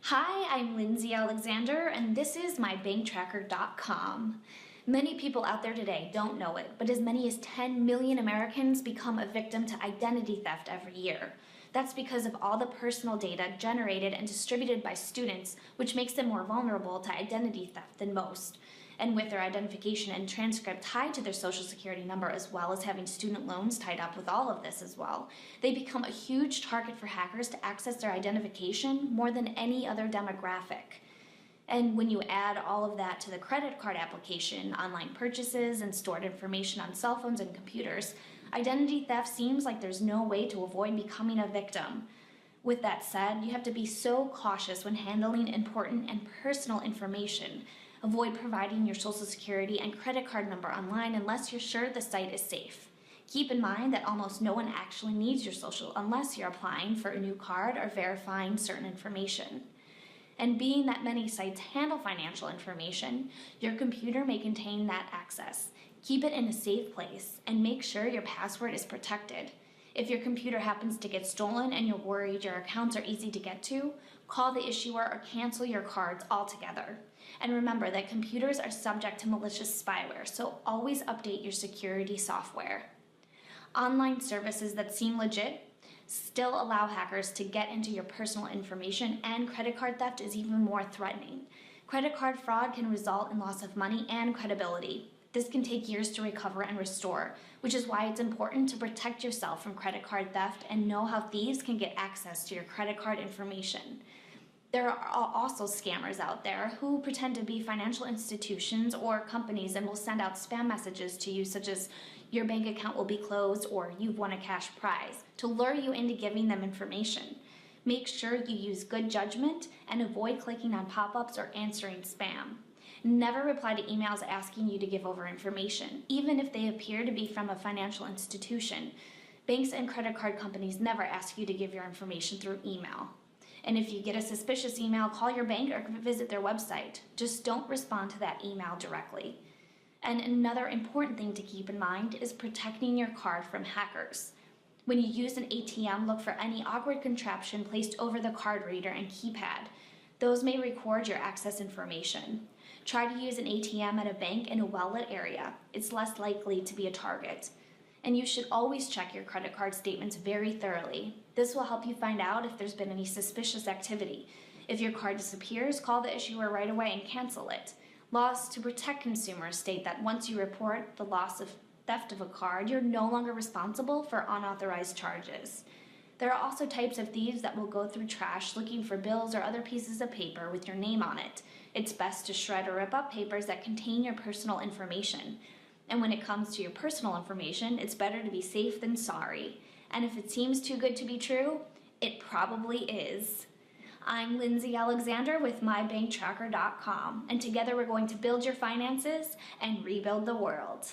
Hi, I'm Lindsay Alexander, and this is mybanktracker.com. Many people out there today don't know it, but as many as 10 million Americans become a victim to identity theft every year. That's because of all the personal data generated and distributed by students, which makes them more vulnerable to identity theft than most. And with their identification and transcript tied to their social security number, as well as having student loans tied up with all of this as well, they become a huge target for hackers to access their identification more than any other demographic. And when you add all of that to the credit card application, online purchases, and stored information on cell phones and computers, identity theft seems like there's no way to avoid becoming a victim. With that said, you have to be so cautious when handling important and personal information. Avoid providing your social security and credit card number online unless you're sure the site is safe. Keep in mind that almost no one actually needs your social unless you're applying for a new card or verifying certain information. And being that many sites handle financial information, your computer may contain that access. Keep it in a safe place and make sure your password is protected. If your computer happens to get stolen and you're worried your accounts are easy to get to, call the issuer or cancel your cards altogether. And remember that computers are subject to malicious spyware, so always update your security software. Online services that seem legit still allow hackers to get into your personal information, and credit card theft is even more threatening. Credit card fraud can result in loss of money and credibility. This can take years to recover and restore, which is why it's important to protect yourself from credit card theft and know how thieves can get access to your credit card information. There are also scammers out there who pretend to be financial institutions or companies and will send out spam messages to you such as your bank account will be closed or you've won a cash prize to lure you into giving them information. Make sure you use good judgment and avoid clicking on pop-ups or answering spam. Never reply to emails asking you to give over information, even if they appear to be from a financial institution. Banks and credit card companies never ask you to give your information through email. And if you get a suspicious email, call your bank or visit their website. Just don't respond to that email directly. And another important thing to keep in mind is protecting your card from hackers. When you use an ATM, look for any awkward contraption placed over the card reader and keypad. Those may record your access information. Try to use an ATM at a bank in a well-lit area. It's less likely to be a target. And you should always check your credit card statements very thoroughly. This will help you find out if there's been any suspicious activity. If your card disappears, call the issuer right away and cancel it. Laws to protect consumers state that once you report the loss of theft of a card, you're no longer responsible for unauthorized charges. There are also types of thieves that will go through trash looking for bills or other pieces of paper with your name on it. It's best to shred or rip up papers that contain your personal information. And when it comes to your personal information, it's better to be safe than sorry. And if it seems too good to be true, it probably is. I'm Lindsay Alexander with mybanktracker.com, and together we're going to build your finances and rebuild the world.